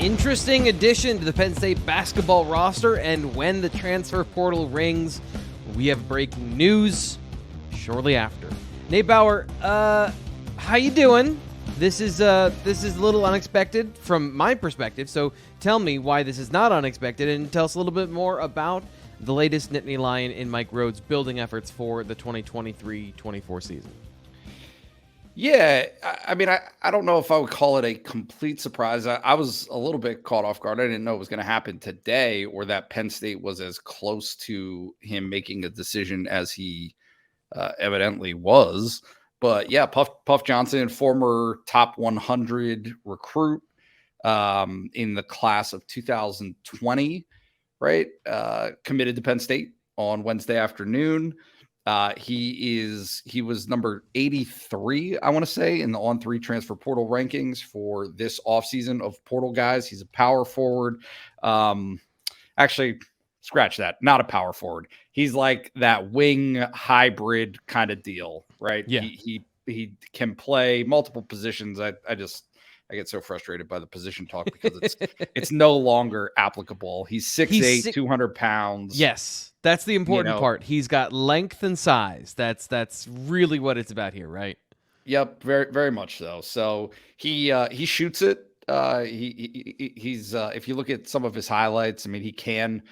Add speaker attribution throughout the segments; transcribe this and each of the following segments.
Speaker 1: interesting addition to the Penn State basketball roster, and when the transfer portal rings, we have breaking news shortly after. Nate Bauer, how you doing? This is a little unexpected from my perspective, so tell me why this is not unexpected, and tell us a little bit more about the latest Nittany Lion in Mike Rhoades building efforts for the 2023-24 season.
Speaker 2: Yeah, I mean, I don't know if I would call it a complete surprise. I was a little bit caught off guard. I didn't know it was going to happen today, or that Penn State was as close to him making a decision as he evidently was. But yeah, Puff Johnson, former top 100 recruit in the class of 2020, right? Committed to Penn State on Wednesday afternoon. He was number 83, I want to say, in the On3 transfer portal rankings for this offseason of portal guys. He's a power forward. Actually, scratch that. Not a power forward. He's like that wing hybrid kind of deal, right?
Speaker 1: Yeah.
Speaker 2: He can play multiple positions. I get so frustrated by the position talk because it's no longer applicable. He's 6'8", 200 pounds.
Speaker 1: Yes. That's the important part. He's got length and size. That's really what it's about here, right?
Speaker 2: Yep, very very much so. So he shoots it. He's if you look at some of his highlights, I mean, he can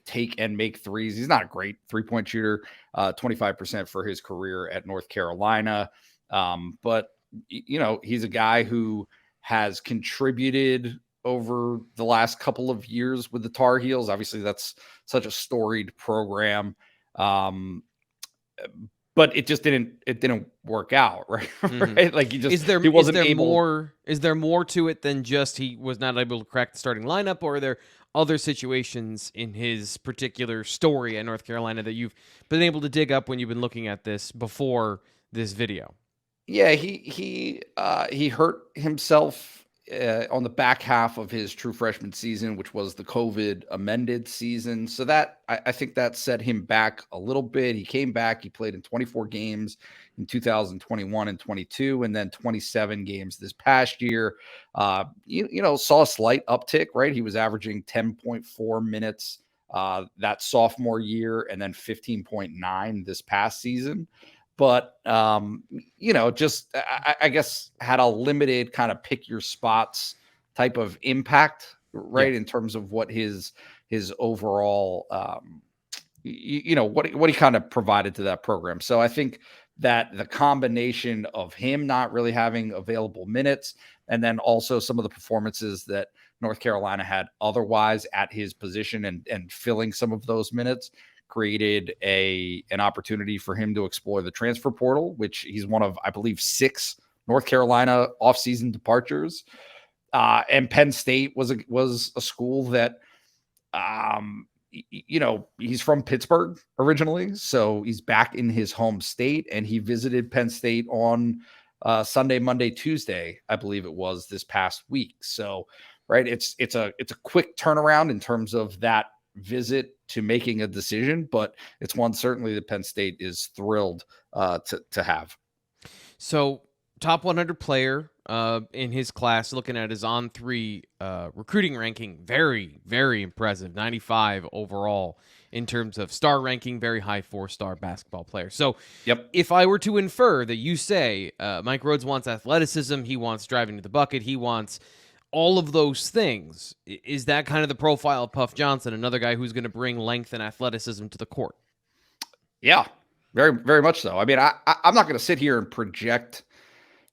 Speaker 2: take and make threes. He's not a great 3-point shooter. 25% for his career at North Carolina. But he's a guy who has contributed over the last couple of years with the Tar Heels. Obviously, that's such a storied program. But it just didn't work out, right?
Speaker 1: Mm-hmm.
Speaker 2: Right? Like is there
Speaker 1: more to it than just he was not able to crack the starting lineup, or are there other situations in his particular story at North Carolina that you've been able to dig up when you've been looking at this before this video?
Speaker 2: Yeah, he hurt himself on the back half of his true freshman season, which was the COVID amended season. So that I think that set him back a little bit. He came back. He played in 24 games in 2021 and 22, and then 27 games this past year. Saw a slight uptick, right? He was averaging 10.4 minutes that sophomore year, and then 15.9 this past season. But, just I guess had a limited kind of pick your spots type of impact, right? Yeah. In terms of what his overall, what he kind of provided to that program. So I think that the combination of him not really having available minutes, and then also some of the performances that North Carolina had otherwise at his position and filling some of those minutes, created an opportunity for him to explore the transfer portal, which he's one of, I believe, 6 North Carolina offseason departures. And Penn State was a school that, he's from Pittsburgh originally, so he's back in his home state, and he visited Penn State on Sunday, Monday, Tuesday, I believe it was, this past week. So, right, it's a quick turnaround in terms of that visit to making a decision, but it's one certainly that Penn State is thrilled to have.
Speaker 1: So, top 100 player in his class, looking at his On3 recruiting ranking, very, very impressive, 95 overall in terms of star ranking, very high 4-star basketball player. So,
Speaker 2: yep.
Speaker 1: If I were to infer that you say Mike Rhoades wants athleticism, he wants driving to the bucket, he wants all of those things, is that kind of the profile of Puff Johnson, another guy who's going to bring length and athleticism to the court?
Speaker 2: Yeah, very, very much so. I mean, I'm not going to sit here and project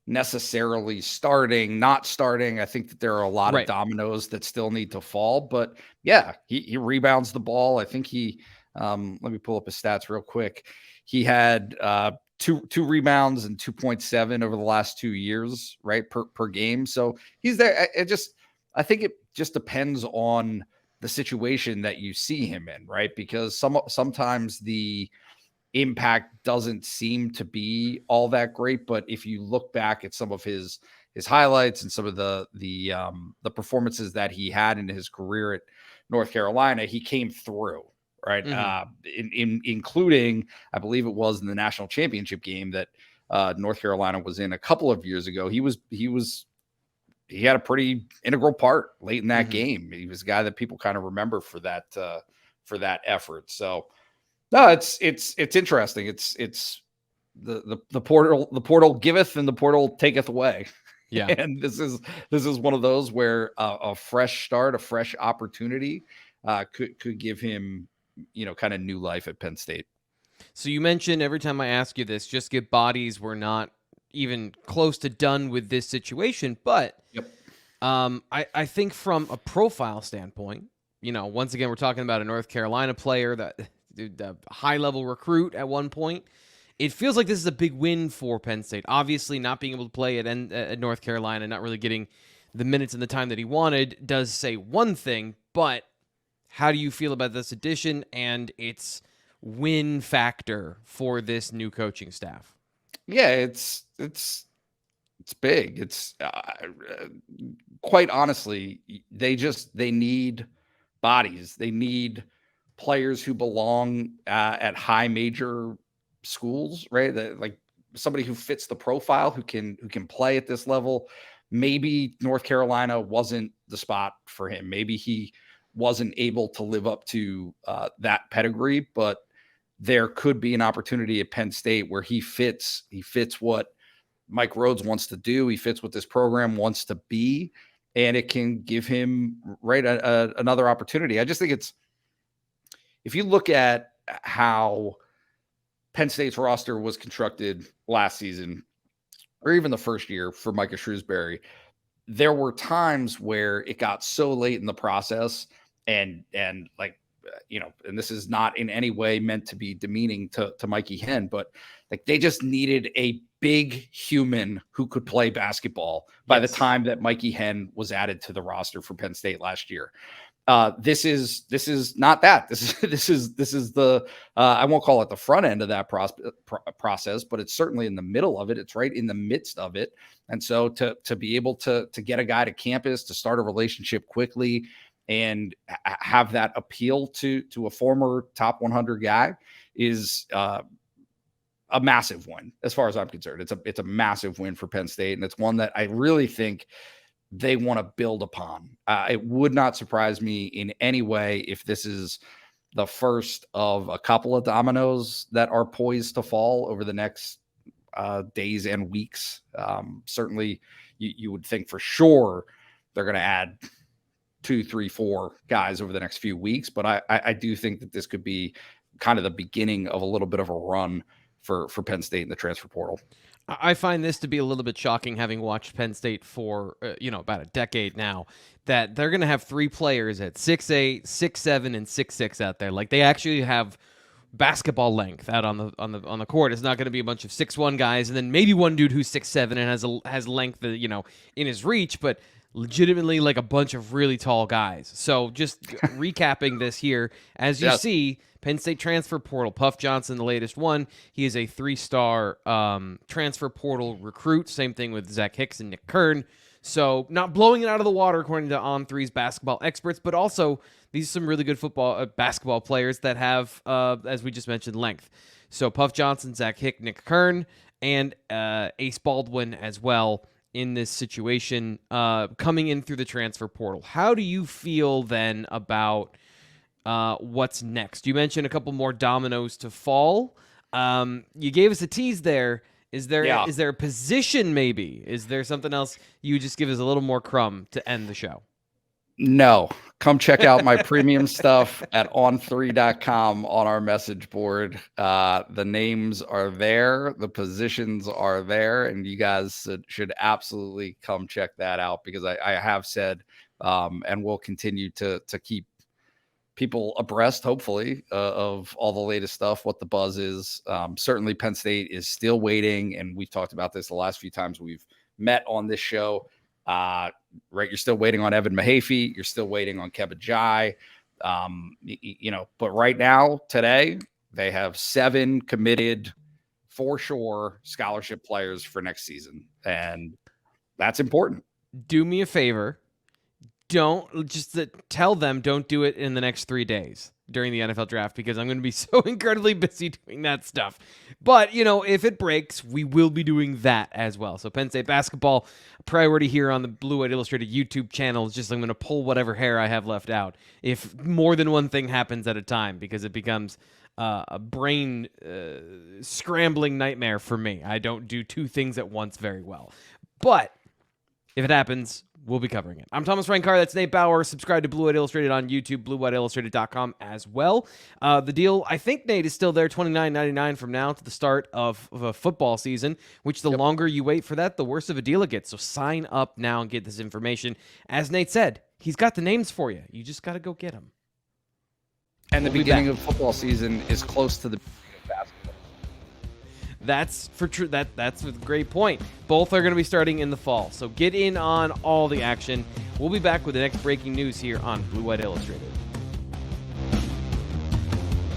Speaker 2: necessarily starting, not starting. I think that there are a lot of dominoes that still need to fall, but yeah, he rebounds the ball. I think let me pull up his stats real quick. He had two rebounds and 2.7 over the last 2 years, right, per game. So he's there. I think it just depends on the situation that you see him in, right? Because sometimes the impact doesn't seem to be all that great, but if you look back at some of his highlights and some of the performances that he had in his career at North Carolina, he came through. Right. Mm-hmm. Including, I believe it was in the national championship game that North Carolina was in a couple of years ago. He was he had a pretty integral part late in that game. He was a guy that people kind of remember for that effort. So no, it's interesting. It's the portal giveth and the portal taketh away.
Speaker 1: Yeah.
Speaker 2: And this is one of those where a fresh start, a fresh opportunity could give him, kind of new life at Penn State.
Speaker 1: So you mentioned every time I ask you this, just get bodies. We're not even close to done with this situation, but
Speaker 2: yep.
Speaker 1: I think from a profile standpoint, once again, we're talking about a North Carolina player, that the high-level recruit at one point. It feels like this is a big win for Penn State. Obviously, not being able to play at North Carolina, not really getting the minutes and the time that he wanted, does say one thing, but how do you feel about this addition and its win factor for this new coaching staff?
Speaker 2: Yeah, it's big. It's quite honestly, they need bodies. They need players who belong at high major schools, right? Like somebody who fits the profile, who can play at this level. Maybe North Carolina wasn't the spot for him. Maybe he wasn't able to live up to that pedigree, but there could be an opportunity at Penn State where he fits what Mike Rhoades wants to do. He fits what this program wants to be, and it can give him another opportunity. I just think if you look at how Penn State's roster was constructed last season, or even the first year for Micah Shrewsbury, there were times where it got so late in the process and like, and this is not in any way meant to be demeaning to Mikey Henn, but like they just needed a big human who could play basketball by the time that Mikey Henn was added to the roster for Penn State last year. This is not that. This is the I won't call it the front end of that process, but it's certainly in the middle of it. It's right in the midst of it. And so to be able to get a guy to campus, to start a relationship quickly, and have that appeal to a former top 100 guy is a massive win as far as I'm concerned. It's a massive win for Penn State, and it's one that I really think they want to build upon. It would not surprise me in any way if this is the first of a couple of dominoes that are poised to fall over the next days and weeks. Certainly, you would think for sure they're going to add 2, 3, 4 guys over the next few weeks. But I do think that this could be kind of the beginning of a little bit of a run for Penn State in the transfer portal.
Speaker 1: I find this to be a little bit shocking, having watched Penn State for about a decade now, that they're going to have 3 players at 6'8", 6'7", and 6'6" out there. Like, they actually have basketball length out on the court. It's not going to be a bunch of 6'1" guys and then maybe one dude who's 6'7" and has length in his reach, but legitimately like a bunch of really tall guys. So just recapping this here, as you see, Penn State transfer portal, Puff Johnson, the latest one. He is a 3-star transfer portal recruit. Same thing with Zach Hicks and Nick Kern. So not blowing it out of the water according to On3's basketball experts, but also these are some really good basketball players that have, as we just mentioned, length. So Puff Johnson, Zach Hicks, Nick Kern, and Ace Baldwin as well in this situation coming in through the transfer portal. How do you feel then about what's next? You mentioned a couple more dominoes to fall. You gave us a tease there. Is there a position maybe? Is there something else you would just give us a little more crumb to end the show?
Speaker 2: No. Come check out my premium stuff at on3.com on our message board. The names are there. The positions are there. And you guys should absolutely come check that out, because I have said and will continue to keep people abreast, hopefully, of all the latest stuff, what the buzz is. Certainly Penn State is still waiting, and we've talked about this the last few times we've met on this show. Right, you're still waiting on Evan Mahaffey. You're still waiting on Keba Jai. But right now, today, they have 7 committed for sure scholarship players for next season, and that's important.
Speaker 1: Do me a favor. tell them don't do it in the next 3 days during the NFL draft, because I'm going to be so incredibly busy doing that stuff. But, if it breaks, we will be doing that as well. So Penn State basketball, priority here on the Blue White Illustrated YouTube channel is just I'm going to pull whatever hair I have left out if more than one thing happens at a time, because it becomes a brain scrambling nightmare for me. I don't do two things at once very well. But if it happens, we'll be covering it. I'm Thomas Reincar. That's Nate Bauer. Subscribe to Blue White Illustrated on YouTube, bluewhiteillustrated.com as well. The deal, I think, Nate, is still there, $29.99 from now to the start of a football season, which the longer you wait for that, the worse of a deal it gets. So sign up now and get this information. As Nate said, he's got the names for you. You just got to go get them.
Speaker 2: And the beginning of football season is close to the beginning of basketball.
Speaker 1: That's for true. That's a great point. Both are going to be starting in the fall. So get in on all the action. We'll be back with the next breaking news here on Blue White Illustrated.